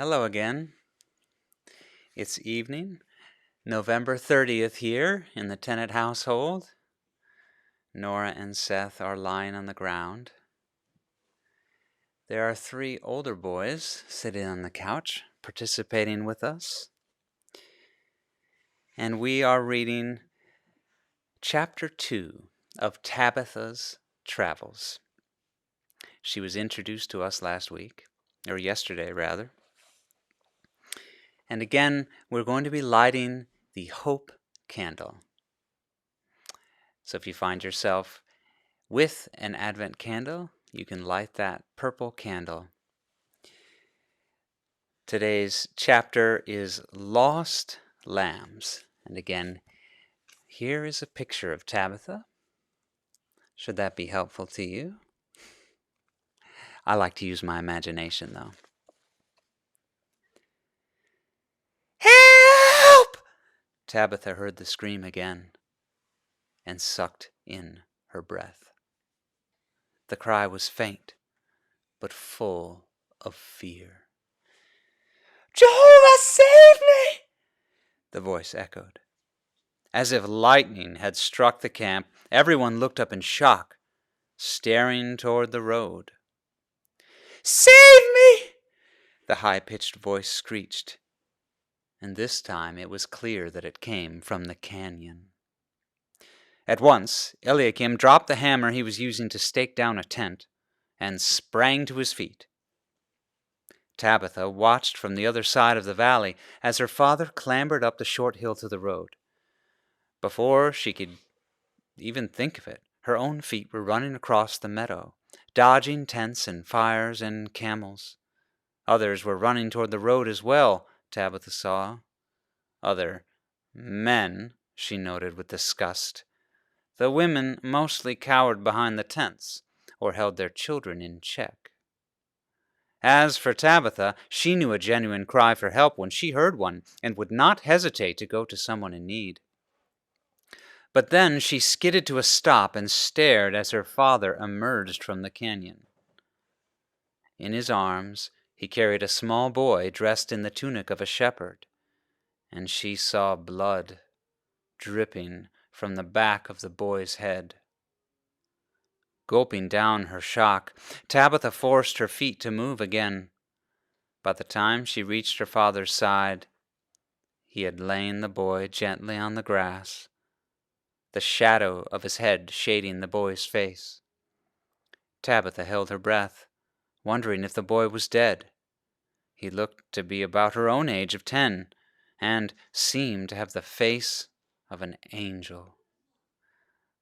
Hello again. It's evening, November 30th here in the Tennant household. Nora and Seth are lying on the ground. There are 3 older boys sitting on the couch, participating with us. And we are reading Chapter 2 of Tabitha's Travels. She was introduced to us last week, or yesterday rather. And again, we're going to be lighting the Hope Candle. So if you find yourself with an Advent candle, you can light that purple candle. Today's chapter is Lost Lambs. And again, here is a picture of Tabitha. Should that be helpful to you? I like to use my imagination, though. Help! Tabitha heard the scream again and sucked in her breath. The cry was faint, but full of fear. Jehovah, save me! The voice echoed. As if lightning had struck the camp, everyone looked up in shock, staring toward the road. Save me! The high-pitched voice screeched, and this time it was clear that it came from the canyon. At once, Eliakim dropped the hammer he was using to stake down a tent and sprang to his feet. Tabitha watched from the other side of the valley as her father clambered up the short hill to the road. Before she could even think of it, her own feet were running across the meadow, dodging tents and fires and camels. Others were running toward the road as well, Tabitha saw. Other men, she noted with disgust. The women mostly cowered behind the tents or held their children in check. As for Tabitha, she knew a genuine cry for help when she heard one and would not hesitate to go to someone in need. But then she skidded to a stop and stared as her father emerged from the canyon. In his arms, he carried a small boy dressed in the tunic of a shepherd, and she saw blood dripping from the back of the boy's head. Gulping down her shock, Tabitha forced her feet to move again. By the time she reached her father's side, he had lain the boy gently on the grass, the shadow of his head shading the boy's face. Tabitha held her breath, wondering if the boy was dead. He looked to be about her own age of 10, and seemed to have the face of an angel.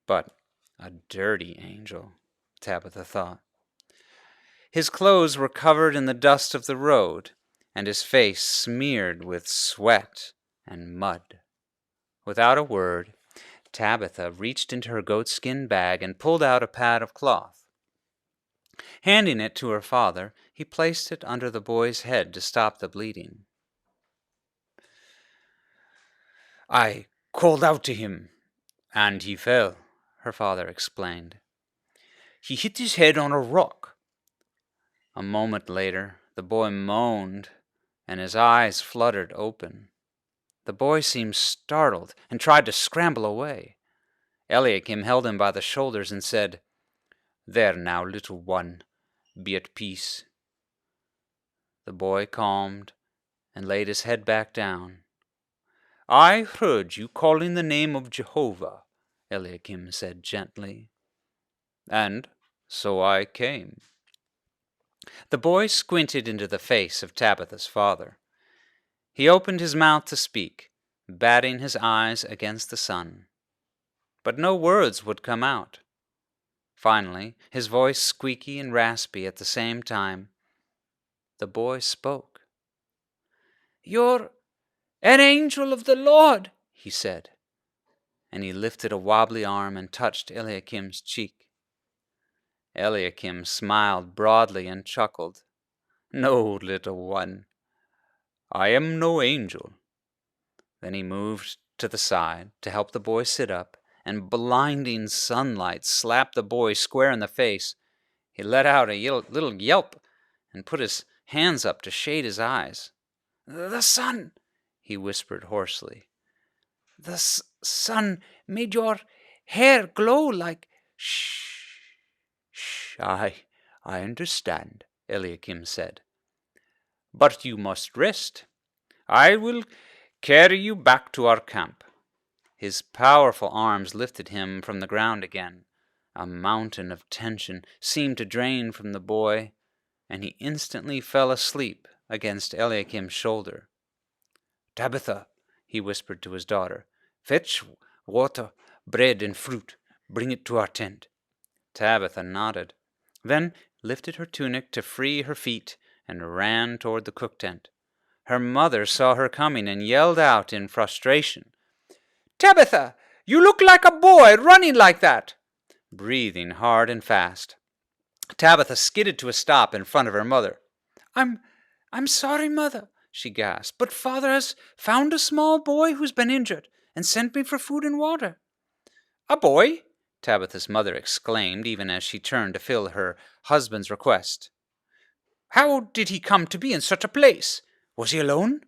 But a dirty angel, Tabitha thought. His clothes were covered in the dust of the road, and his face smeared with sweat and mud. Without a word, Tabitha reached into her goatskin bag and pulled out a pad of cloth. Handing it to her father, he placed it under the boy's head to stop the bleeding. I called out to him, and he fell, her father explained. He hit his head on a rock. A moment later, the boy moaned, and his eyes fluttered open. The boy seemed startled and tried to scramble away. Eliakim held him by the shoulders and said, There now, little one, be at peace. The boy calmed and laid his head back down. I heard you calling the name of Jehovah, Eliakim said gently, and so I came. The boy squinted into the face of Tabitha's father. He opened his mouth to speak, batting his eyes against the sun. But no words would come out. Finally, his voice squeaky and raspy at the same time, the boy spoke. You're an angel of the Lord, he said, and he lifted a wobbly arm and touched Eliakim's cheek. Eliakim smiled broadly and chuckled. No, little one, I am no angel. Then he moved to the side to help the boy sit up, and blinding sunlight slapped the boy square in the face. He let out a little yelp and put his hands up to shade his eyes. "The sun," he whispered hoarsely. "The sun made your hair glow like—" "Shh, shh, I understand," Eliakim said. "But you must rest. I will carry you back to our camp." His powerful arms lifted him from the ground again. A mountain of tension seemed to drain from the boy, and he instantly fell asleep against Eliakim's shoulder. "Tabitha," he whispered to his daughter, "fetch water, bread, and fruit. Bring it to our tent." Tabitha nodded, then lifted her tunic to free her feet and ran toward the cook tent. Her mother saw her coming and yelled out in frustration, "Tabitha, you look like a boy running like that!" breathing hard and fast. Tabitha skidded to a stop in front of her mother. I'm sorry, Mother," she gasped, "but Father has found a small boy who's been injured and sent me for food and water." "A boy?" Tabitha's mother exclaimed, even as she turned to fill her husband's request. "How did he come to be in such a place? Was he alone?"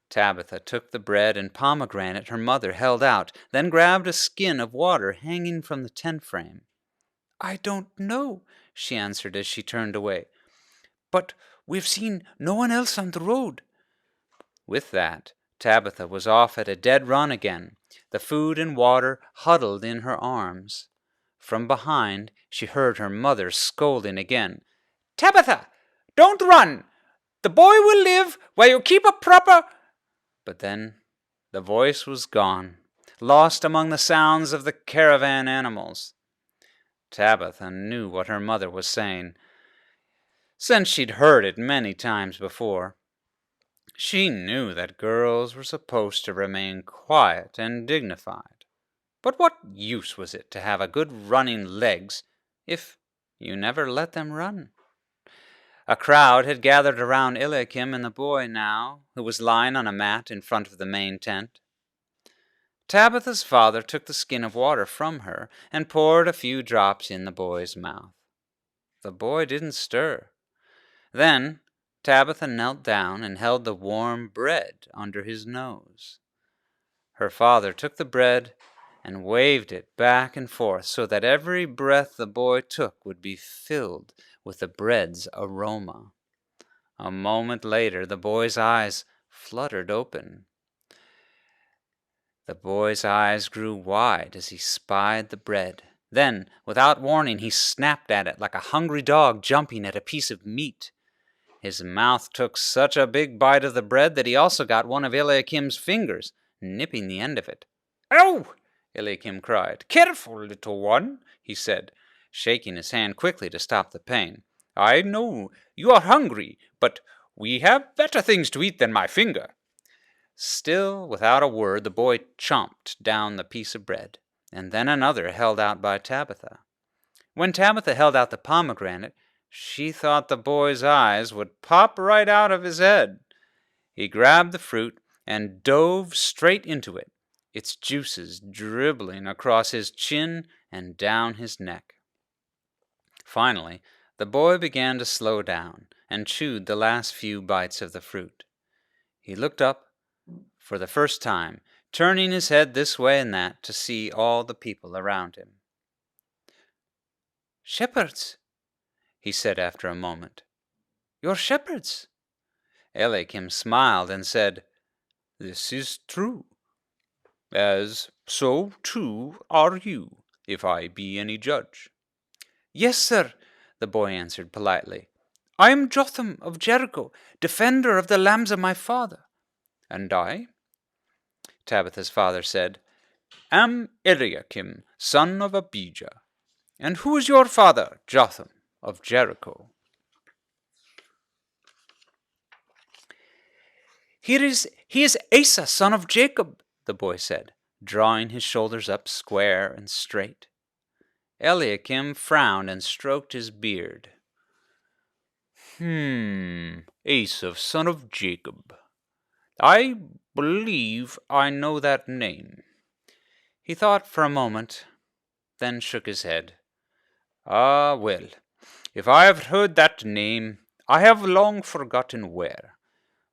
Tabitha took the bread and pomegranate her mother held out, then grabbed a skin of water hanging from the tent frame. "I don't know," she answered as she turned away, "but we've seen no one else on the road." With that, Tabitha was off at a dead run again, the food and water huddled in her arms. From behind, she heard her mother scolding again. "Tabitha, don't run! The boy will live while you keep a proper—" But then the voice was gone, lost among the sounds of the caravan animals. Tabitha knew what her mother was saying, since she'd heard it many times before. She knew that girls were supposed to remain quiet and dignified. But what use was it to have a good running legs if you never let them run? A crowd had gathered around Eliakim and the boy now, who was lying on a mat in front of the main tent. Tabitha's father took the skin of water from her and poured a few drops in the boy's mouth. The boy didn't stir. Then Tabitha knelt down and held the warm bread under his nose. Her father took the bread and waved it back and forth so that every breath the boy took would be filled with the bread's aroma. A moment later, the boy's eyes fluttered open. The boy's eyes grew wide as he spied the bread. Then, without warning, he snapped at it like a hungry dog jumping at a piece of meat. His mouth took such a big bite of the bread that he also got one of Eliakim's fingers, nipping the end of it. "Ow!" Eliakim cried. "Careful, little one," he said, shaking his hand quickly to stop the pain. "I know you are hungry, but we have better things to eat than my finger." Still, without a word, the boy chomped down the piece of bread, and then another held out by Tabitha. When Tabitha held out the pomegranate, she thought the boy's eyes would pop right out of his head. He grabbed the fruit and dove straight into it, its juices dribbling across his chin and down his neck. Finally, the boy began to slow down and chewed the last few bites of the fruit. He looked up for the first time, turning his head this way and that to see all the people around him. "Shepherds," he said after a moment. "You're shepherds." Eliakim smiled and said, "This is true, as so too are you, if I be any judge." "Yes, sir," the boy answered politely. "I am Jotham of Jericho, defender of the lambs of my father." "And I," Tabitha's father said, "am Eliakim, son of Abijah. And who is your father, Jotham of Jericho?" He is Asa, son of Jacob," the boy said, drawing his shoulders up square and straight. Eliakim frowned and stroked his beard. Asa, son of Jacob. I believe I know that name." He thought for a moment, then shook his head. "Ah, well, if I have heard that name, I have long forgotten where.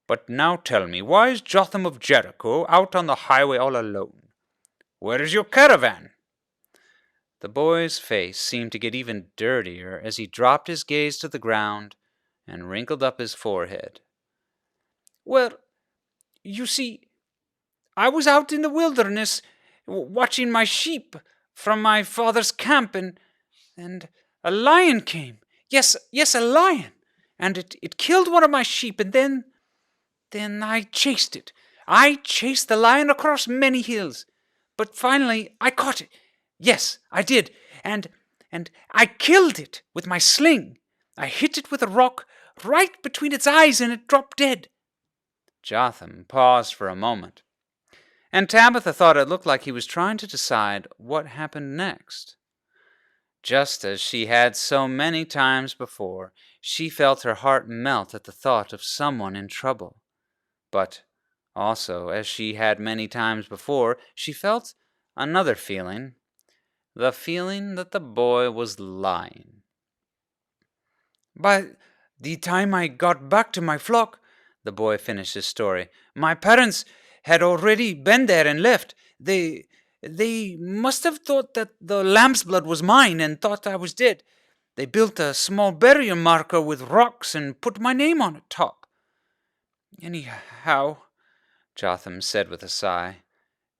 But now tell me, why is Jotham of Jericho out on the highway all alone? Where is your caravan?" The boy's face seemed to get even dirtier as he dropped his gaze to the ground and wrinkled up his forehead. "Well, you see, I was out in the wilderness watching my sheep from my father's camp, and a lion came. Yes, a lion. And it killed one of my sheep, and then I chased it. I chased the lion across many hills, but finally I caught it. Yes, I did, and I killed it with my sling. I hit it with a rock right between its eyes, and it dropped dead." Jotham paused for a moment, and Tabitha thought it looked like he was trying to decide what happened next. Just as she had so many times before, she felt her heart melt at the thought of someone in trouble. But also, as she had many times before, she felt another feeling, the feeling that the boy was lying. "By the time I got back to my flock," the boy finished his story, "my parents had already been there and left. They must have thought that the lamb's blood was mine and thought I was dead. They built a small burial marker with rocks and put my name on it top. Anyhow," Jotham said with a sigh,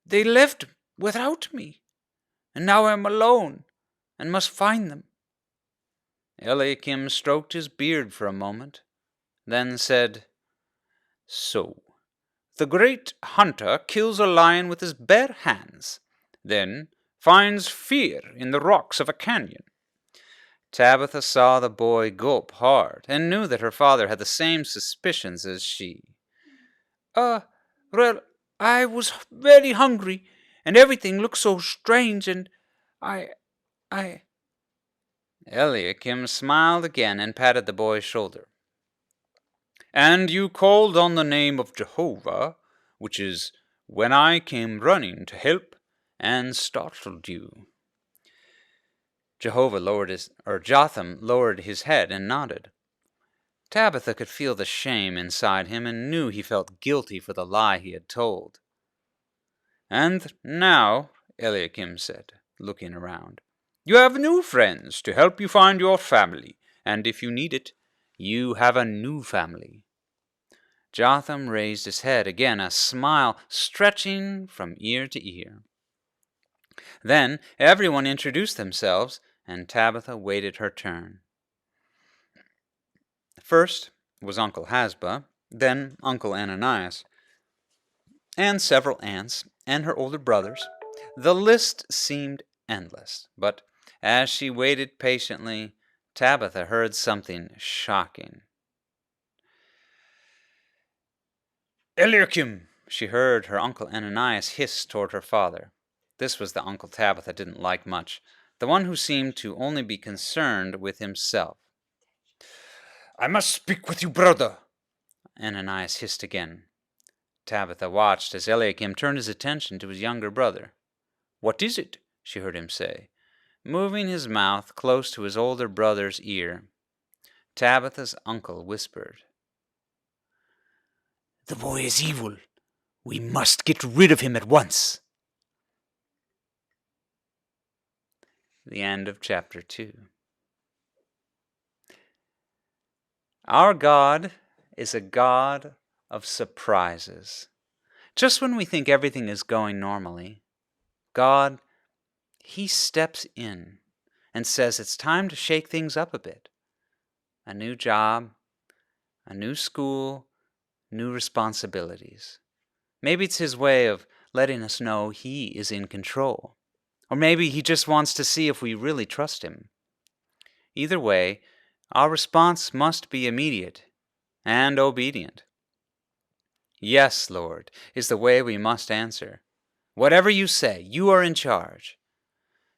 "they left without me, and now I'm alone and must find them." Eliakim stroked his beard for a moment, then said, "So, the great hunter kills a lion with his bare hands, then finds fear in the rocks of a canyon." Tabitha saw the boy gulp hard and knew that her father had the same suspicions as she. Well, I was very hungry, and everything looked so strange, and I... Eliakim smiled again and patted the boy's shoulder. "And you called on the name of Jehovah, which is when I came running to help and startled you." Jotham lowered his head and nodded. Tabitha could feel the shame inside him and knew he felt guilty for the lie he had told. "And now," Eliakim said, looking around, "you have new friends to help you find your family, and if you need it, you have a new family." Jotham raised his head again, a smile stretching from ear to ear. Then everyone introduced themselves, and Tabitha waited her turn. First was Uncle Hasba, then Uncle Ananias, and several aunts and her older brothers. The list seemed endless, but as she waited patiently, Tabitha heard something shocking. "Eliakim!" she heard her Uncle Ananias hiss toward her father. This was the Uncle Tabitha didn't like much, the one who seemed to only be concerned with himself. "I must speak with you, brother," Ananias hissed again. Tabitha watched as Eliakim turned his attention to his younger brother. "What is it?" she heard him say, moving his mouth close to his older brother's ear. Tabitha's uncle whispered, "The boy is evil. We must get rid of him at once." The end of chapter 2. Our God is a God of surprises. Just when we think everything is going normally, God, He steps in and says it's time to shake things up a bit. A new job, a new school, new responsibilities. Maybe it's His way of letting us know He is in control. Or maybe He just wants to see if we really trust Him. Either way, our response must be immediate and obedient. "Yes, Lord," is the way we must answer. "Whatever you say, you are in charge."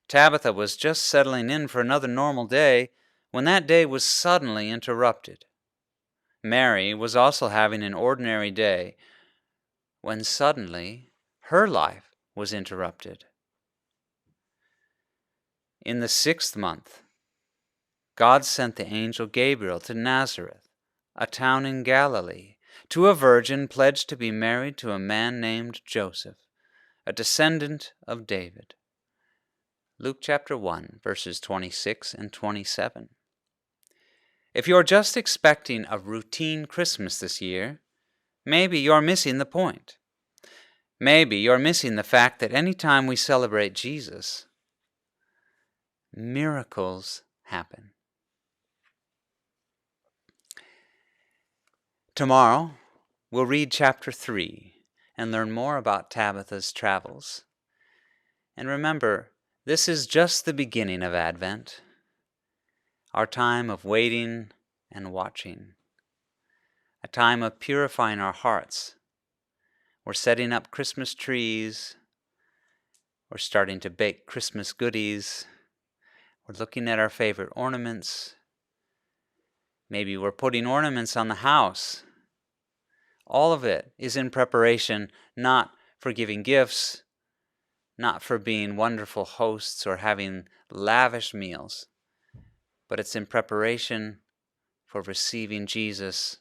Tabitha was just settling in for another normal day when that day was suddenly interrupted. Mary was also having an ordinary day when suddenly her life was interrupted. In the 6th month, God sent the angel Gabriel to Nazareth, a town in Galilee, to a virgin pledged to be married to a man named Joseph, a descendant of David. Luke chapter 1, verses 26 and 27. If you're just expecting a routine Christmas this year, maybe you're missing the point. Maybe you're missing the fact that anytime we celebrate Jesus, miracles happen. Tomorrow, we'll read chapter 3 and learn more about Tabitha's travels. And remember, this is just the beginning of Advent, our time of waiting and watching, a time of purifying our hearts. We're setting up Christmas trees. We're starting to bake Christmas goodies. We're looking at our favorite ornaments. Maybe we're putting ornaments on the house. All of it is in preparation, not for giving gifts, not for being wonderful hosts or having lavish meals, but it's in preparation for receiving Jesus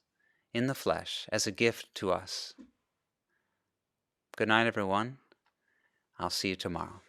in the flesh as a gift to us. Good night, everyone. I'll see you tomorrow.